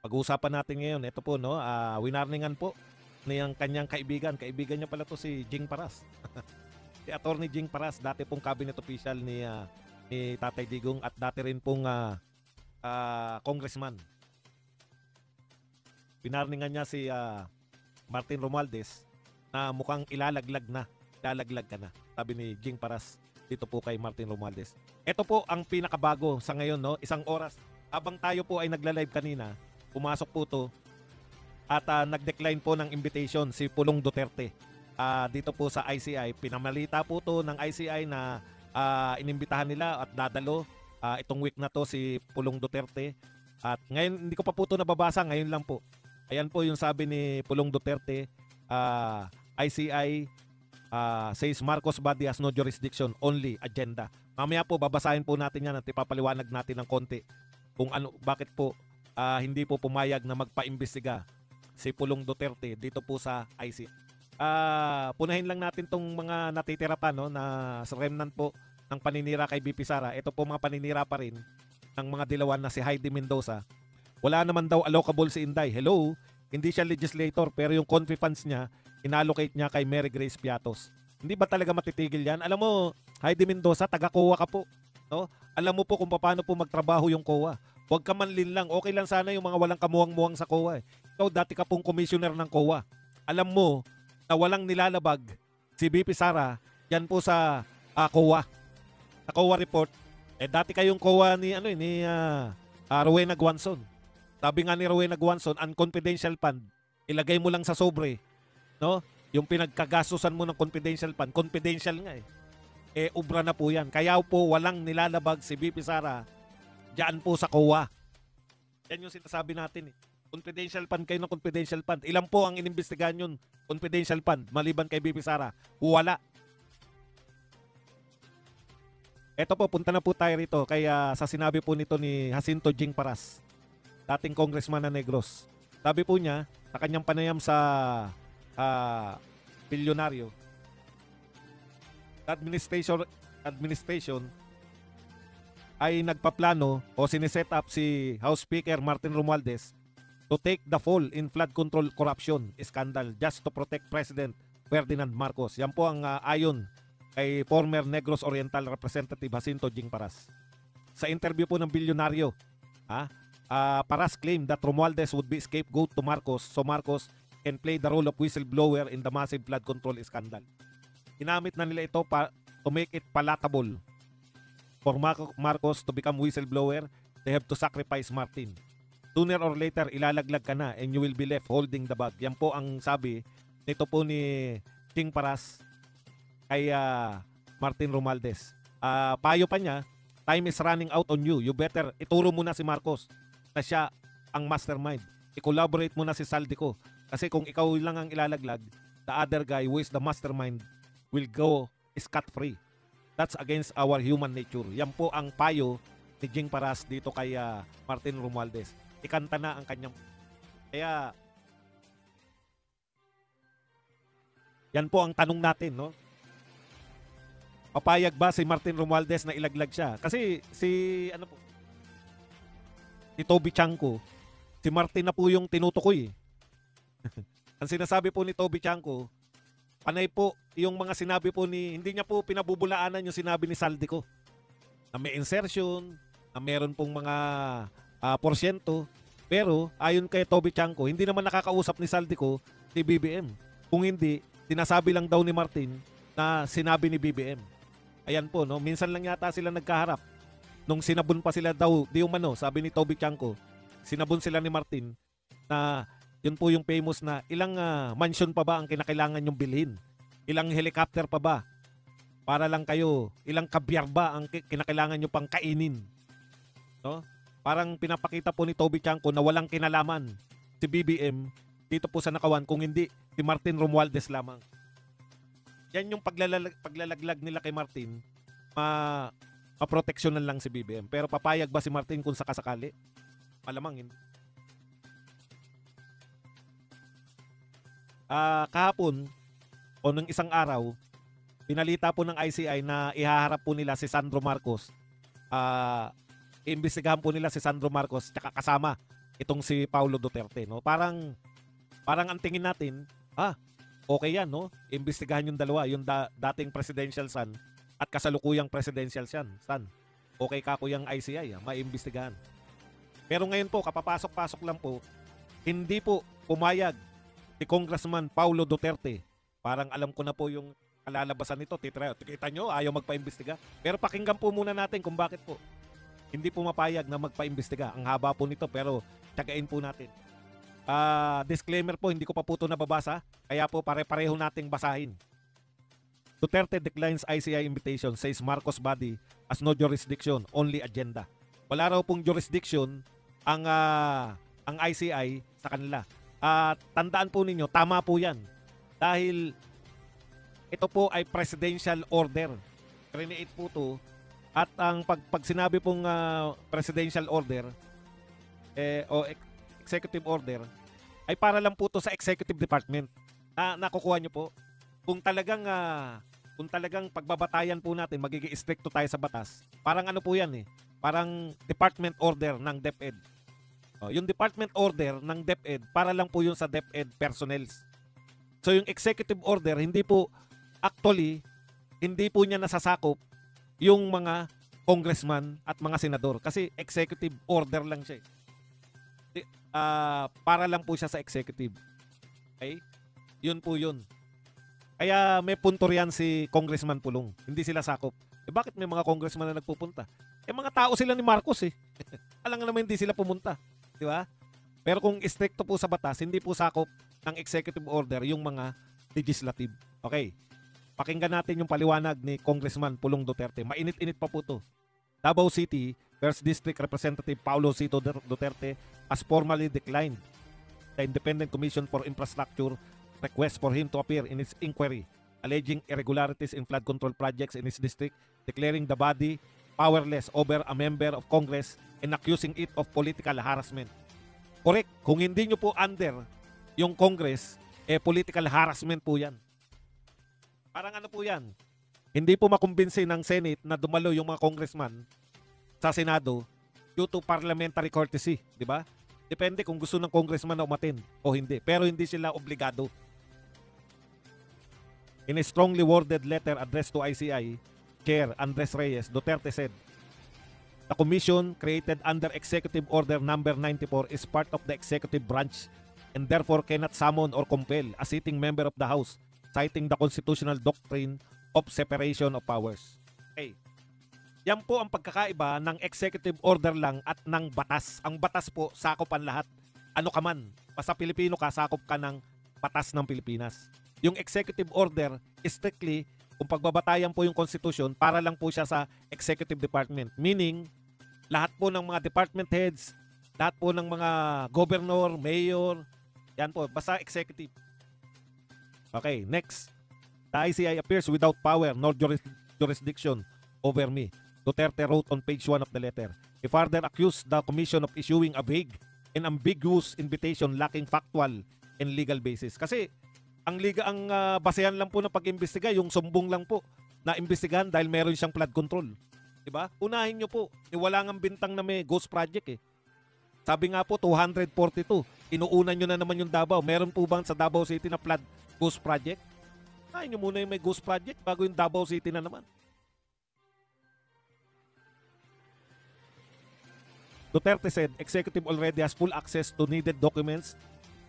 Pag-uusapan natin ngayon, ito po, no, winarningan po niyang kanyang kaibigan. Kaibigan niya pala to si Jing Paras. Si Attorney Jing Paras, dati pong cabinet official ni Tatay Digong at dati rin pong congressman. Winarningan niya si Martin Romualdez na mukhang ilalaglag ka na. Sabi ni Jing Paras dito po kay Martin Romualdez. Ito po ang pinakabago sa ngayon, no? Isang oras. Habang tayo po ay nagla-live kanina, pumasok po to at nag-decline po ng invitation si Pulong Duterte. Dito po sa ICI, pinamalita po to ng ICI na inimbitahan nila at dadalo itong week na to si Pulong Duterte. At ngayon, hindi ko pa po to nababasa, ngayon lang po. Ayan po yung sabi ni Pulong Duterte, ICI says Marcos body has no jurisdiction, only agenda. Mamaya po babasahin po natin yan at ipapaliwanag natin ng konti kung ano, bakit po hindi po pumayag na magpaimbestiga si Pulong Duterte dito po sa ICI. Punahin lang natin tong mga natitira pa, no, na sa remnant po ng paninira kay BP Sara. Ito po mga paninira pa rin ng mga dilawan na si Heidi Mendoza. Wala naman daw allocable si Inday. Hello, hindi siya legislator pero yung confi funds niya, inallocate niya kay Mary Grace Piatos. Hindi ba talaga matitigil yan? Alam mo, Heidi Mendoza, taga-COA ka po. No? Alam mo po kung paano po magtrabaho yung COA. Huwag ka manlin lang. Okay lang sana yung mga walang kamuwang-muwang sa COA. Ikaw dati ka pong commissioner ng COA. Alam mo na walang nilalabag si BP Sara yan po sa COA. Sa COA report. Dati kayong COA ni Rowena Guanzon. Sabi nga ni Rowena Guanzon, ang confidential fund, ilagay mo lang sa sobre, no? Yung pinagkagastusan mo ng confidential fund, confidential nga ubra na po yan. Kaya po walang nilalabag si BP Sara diyan po sa COA. Yan yung sinasabi natin Confidential fund kayo ng confidential fund. Ilan po ang inimbestigahan yun? Confidential fund, maliban kay BP Sara? Wala. Eto po, punta na po tayo rito. Kaya sa sinabi po nito ni Jacinto Jing Paras, dating congressman na Negros. Sabi po niya, sa kanyang panayam sa bilyonaryo, administration ay nagpaplano o siniset up si House Speaker Martin Romualdez to take the fall in flood control corruption scandal just to protect President Ferdinand Marcos. Yan po ang ayon kay former Negros Oriental Representative Jacinto Jing Paras. Sa interview po ng bilyonaryo, Paras claimed that Romualdez would be scapegoat to Marcos so Marcos can play the role of whistleblower in the massive flood control scandal. Ginamit na nila ito to make it palatable for Marcos to become whistleblower. They have to sacrifice Martin. Sooner or later, ilalaglag ka na and you will be left holding the bag. Yan po ang sabi nito po ni Jing Paras kay Martin Romualdez. Payo pa niya, time is running out on you. You better ituro mo na si Marcos na siya ang mastermind. I-collaborate mo na si Saldico. Kasi kung ikaw lang ang ilalaglag, the other guy who is the mastermind will go scot-free. That's against our human nature. Yan po ang payo ni Jing Paras dito kay Martin Romualdez. Ikanta na ang kanyang... Kaya... Yan po ang tanong natin, no? Papayag ba si Martin Romualdez na ilaglag siya? Kasi si Toby Chanco, si Martin na po yung tinutukoy. Ang sinasabi po ni Toby Chanco, panay po yung mga sinabi po hindi niya po pinabubulaanan yung sinabi ni Saldico. Na may insertion, na meron pong mga porsyento. Pero ayon kay Toby Chanco, hindi naman nakakausap ni Saldico si BBM. Kung hindi, sinasabi lang daw ni Martin na sinabi ni BBM. Ayan po, no? Minsan lang yata sila nagkaharap. Nung sinabon pa sila daw, di umano, sabi ni Toby Chanco, sinabon sila ni Martin na yun po yung famous na ilang mansion pa ba ang kinakailangan yung bilhin? Ilang helicopter pa ba? Para lang kayo, ilang kabyar ba ang kinakailangan nyo pang kainin? No? Parang pinapakita po ni Toby Chanco na walang kinalaman si BBM dito po sa Nakawan kung hindi si Martin Romualdez lamang. Yan yung paglalaglag nila kay Martin, maproteksyonan lang si BBM. Pero papayag ba si Martin kung sakasakali? Malamang hindi. Kahapon o nung isang araw, pinalita po ng ICI na ihaharap po nila si Sandro Marcos. Iimbestigahan po nila si Sandro Marcos tsaka kasama itong si Paulo Duterte, no? Parang ang tingin natin, okay yan, no? Imbestigahan yung dalawa, yung dating presidential son at kasalukuyang presidential son. Okay ka kuyang ICI, maimbestigahan. Pero ngayon po, kapapasok-pasok lang po, hindi po pumayag si Congressman Paulo Duterte. Parang alam ko na po yung kalalabasan nito. Kita nyo, ayaw magpaimbestiga. Pero pakinggan po muna natin kung bakit po hindi po mapayag na magpaimbestiga. Ang haba po nito pero tiyagain po natin. Disclaimer po, hindi ko pa po ito nababasa. Kaya po pare-pareho nating basahin. Duterte declines ICI invitation, says Marcos body as no jurisdiction, only agenda. Wala raw pong jurisdiction ang ICI sa kanila. Tandaan po ninyo, tama po yan. Dahil ito po ay presidential order. Create po to. At ang pag sinabi pong presidential order o executive order ay para lang po to sa executive department. Nakukuha nyo po. Kung talagang pagbabatayan po natin, magiging stricto tayo sa batas. Parang ano po yan parang department order ng DepEd. Yung department order ng DepEd, para lang po yun sa DepEd personnels. So yung executive order, hindi po niya nasasakop yung mga congressman at mga senador. Kasi executive order lang siya. Para lang po siya sa executive. Okay? Yun po yun. Kaya may punto riyan si Congressman Pulong. Hindi sila sakop. Bakit may mga congressman na nagpupunta? Mga tao sila ni Marcos Alam nga naman hindi sila pumunta. Di ba? Pero kung stricto po sa batas, hindi po sakop ng executive order yung mga legislative. Okay. Pakinggan natin yung paliwanag ni Congressman Pulong Duterte. Mainit-init pa po to. Davao City, First District Representative Paulo Cito Duterte has formally declined the Independent Commission for Infrastructure request for him to appear in its inquiry, alleging irregularities in flood control projects in his district, declaring the body powerless over a member of Congress and accusing it of political harassment. Correct. Kung hindi nyo po under yung Congress, political harassment po yan. Parang ano po yan? Hindi po makumbinsi ng Senate na dumalo yung mga congressman sa Senado due to parliamentary courtesy, di ba? Depende kung gusto ng congressman na umatin o hindi. Pero hindi sila obligado. In a strongly worded letter addressed to ICI, Chair Andres Reyes, Duterte said, the commission created under Executive Order Number 94 is part of the executive branch and therefore cannot summon or compel a sitting member of the House, citing the constitutional doctrine of separation of powers. Okay. Yan po ang pagkakaiba ng executive order lang at ng batas. Ang batas po, sakop ang lahat. Ano ka man, basta Pilipino ka, sakop ka ng batas ng Pilipinas. Yung executive order, strictly, kung pagbabatayan po yung constitution, para lang po siya sa executive department. Meaning, lahat po ng mga department heads, lahat po ng mga governor, mayor, yan po, basta executive. Okay, next. The ICI appears without power nor jurisdiction over me, Duterte wrote on page 1 of the letter. He further accused the commission of issuing a vague and ambiguous invitation lacking factual and legal basis. Kasi ang basehan lang po ng pag-imbestiga, yung sumbong lang po na imbestigahan dahil meron siyang flood control. Diba? Unahin nyo po, wala nga bintang na may ghost project Sabi nga po, 242. Inuunan nyo na naman yung Davao. Meron po bang sa Davao City na flood ghost project? Unahin nyo muna yung may ghost project bago yung Davao City na naman. Duterte said, executive already has full access to needed documents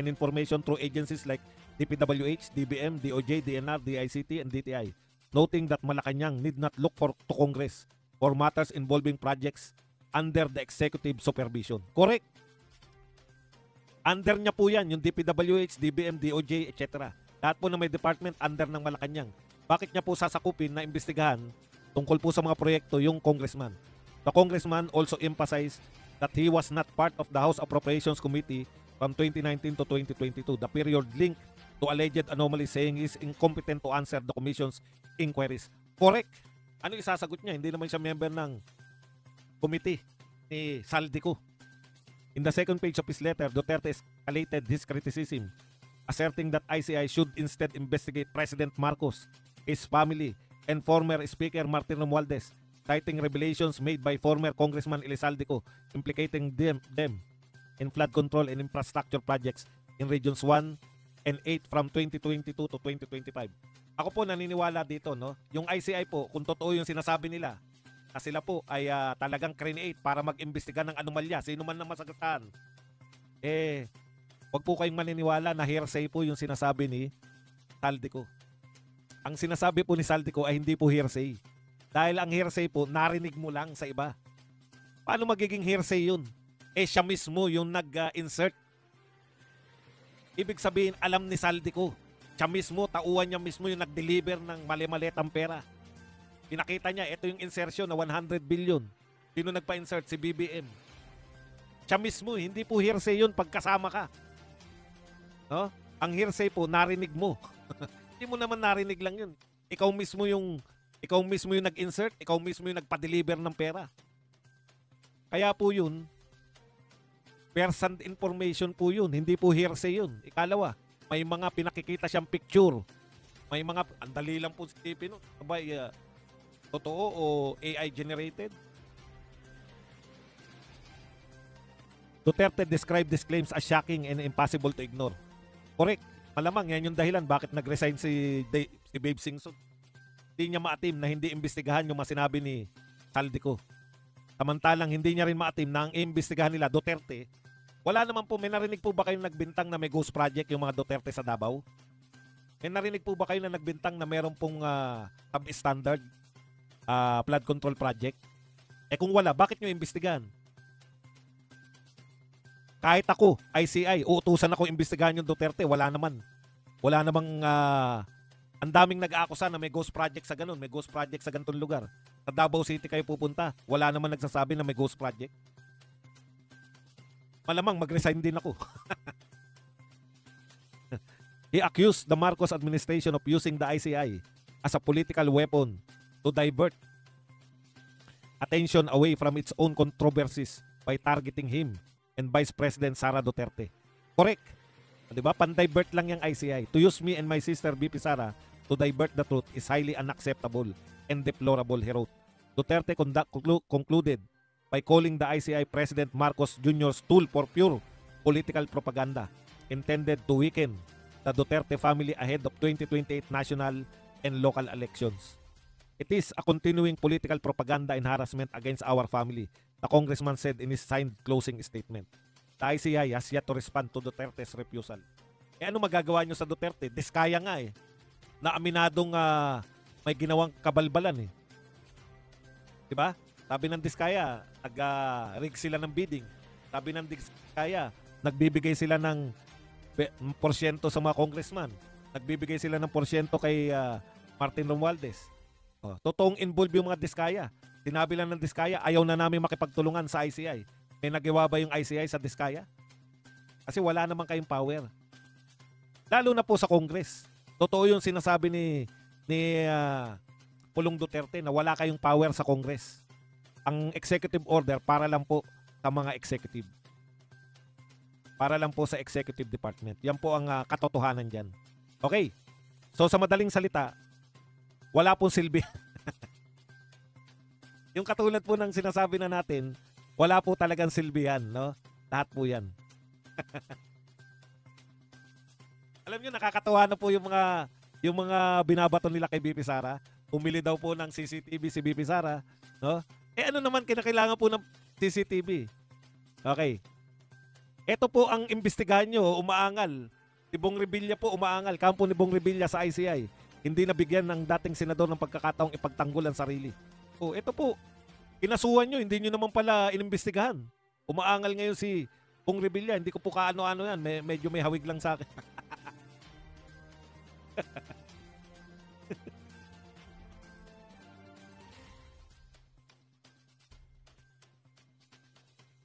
and information through agencies like DPWH, DBM, DOJ, DNR, DICT, and DTI, noting that Malacanang need not look to Congress for matters involving projects under the executive supervision. Correct. Under niya po yan, yung DPWH, DBM, DOJ, etc. Lahat po na may department under ng Malacanang. Bakit niya po sasakupin na imbestigahan tungkol po sa mga proyekto yung congressman? The congressman also emphasized that he was not part of the House Appropriations Committee from 2019 to 2022, the period linked to alleged anomalies, saying he is incompetent to answer the Commission's inquiries. Correct. Ano isasagot niya? Hindi naman siya member ng committee ni Saldico. In the second page of his letter, Duterte escalated his criticism, asserting that ICI should instead investigate President Marcos, his family, and former Speaker Martin Romualdez, citing revelations made by former Congressman Elisaldico implicating them in flood control and infrastructure projects in Regions 1 and 8 from 2022 to 2025. Ako po naniniwala dito, no? Yung ICI po, kung totoo yung sinasabi nila, na sila po ay talagang create para mag-imbestiga ng anomalya, sino man na masagatan, wag po kayong maniniwala na hearsay po yung sinasabi ni Saldico. Ang sinasabi po ni Saldico ay hindi po hearsay. Dahil ang hearsay po, narinig mo lang sa iba. Paano magiging hearsay yun? Siya mismo yung nag-insert. Ibig sabihin, alam ni Saldico. Siya mismo, tauhan niya mismo yung nag-deliver ng mali-malitang pera. Pinakita niya, ito yung insertion na 100 billion. Sino nagpa-insert? Si BBM. Siya mismo, hindi po hearsay yun pagkasama ka. No? Ang hearsay po, narinig mo. Hindi mo naman narinig lang yun. Ikaw mismo yung nag-insert, ikaw mismo yung nagpa-deliver ng pera. Kaya po yun, first-hand information po yun, hindi po hearsay yun. Ikalawa, may mga pinakikita siyang picture. May mga, andali lang po si TP no? Sabay, totoo o AI generated? Duterte described these claims as shocking and impossible to ignore. Correct. Malamang yan yung dahilan bakit nag-resign si Babe Singson. Hindi niya maatim na hindi imbestigahan yung mga sinabi ni Saldico. Samantalang hindi niya rin maatim na ang imbestigahan nila Duterte. Wala naman po, may narinig po ba kayong nagbintang na may ghost project yung mga Duterte sa Davao? May narinig po ba kayo na nagbintang na meron pong substandard flood control project? Kung wala, bakit nyo imbestigahan? Kahit ako, ICI, uutusan ako imbestigahan yung Duterte, wala naman. Wala namang, ang daming nag-aakusa na may ghost project sa ganun, may ghost project sa ganitong lugar. Sa Davao City kayo pupunta, wala naman nagsasabi na may ghost project. Malamang mag-resign din ako. He accused the Marcos administration of using the ICI as a political weapon to divert attention away from its own controversies by targeting him and Vice President Sara Duterte. Correct. Diba? Pan-divert lang yung ICI. To use me and my sister BP Sara to divert the truth is highly unacceptable and deplorable, he wrote. Duterte concluded by calling the ICI President Marcos Jr.'s tool for pure political propaganda intended to weaken the Duterte family ahead of 2028 national and local elections. It is a continuing political propaganda and harassment against our family, the congressman said in his signed closing statement. The ICI has yet to respond to Duterte's refusal. Ano magagawa nyo sa Duterte? Diskaya nga na aminadong may ginawang kabalbalan Diba? Sabi ng Diskaya, nag-rig sila ng bidding. Sabi ng Diskaya, nagbibigay sila ng porsyento sa mga congressman. Nagbibigay sila ng porsyento kay Martin Romualdez. Totoong involved yung mga Diskaya. Sinabi lang ng Diskaya, ayaw na namin makipagtulungan sa ICI. May nagawa ba yung ICI sa Diskaya? Kasi wala naman kayong power. Lalo na po sa Congress. Totoo yung sinasabi ni Pulong Duterte na wala kayong power sa Congress. Ang executive order para lang po sa mga executive. Para lang po sa executive department. Yan po ang katotohanan dyan. Okay. So sa madaling salita, wala pong silbi. Yung katulad po ng sinasabi na natin, wala po talagang silbihan, no? Lahat po yan. Alam nyo, nakakatawa na po yung mga binabato nila kay BP Sara. Umili daw po ng CCTV si BP Sara, no? Ano naman kinakailangan po ng CCTV? Okay. Ito po ang imbestigahan nyo, umaangal. Si Bong Revilla po umaangal. Kampo ni Bong Revilla sa ICI. Hindi nabigyan ng dating senador ng pagkakataong ipagtanggol ang sarili. Ito po. Kinasuhan nyo, hindi nyo naman pala inimbestigahan. Umaangal ngayon si Bong Revilla. Hindi ko po kaano-ano yan. Medyo may hawig lang sa akin.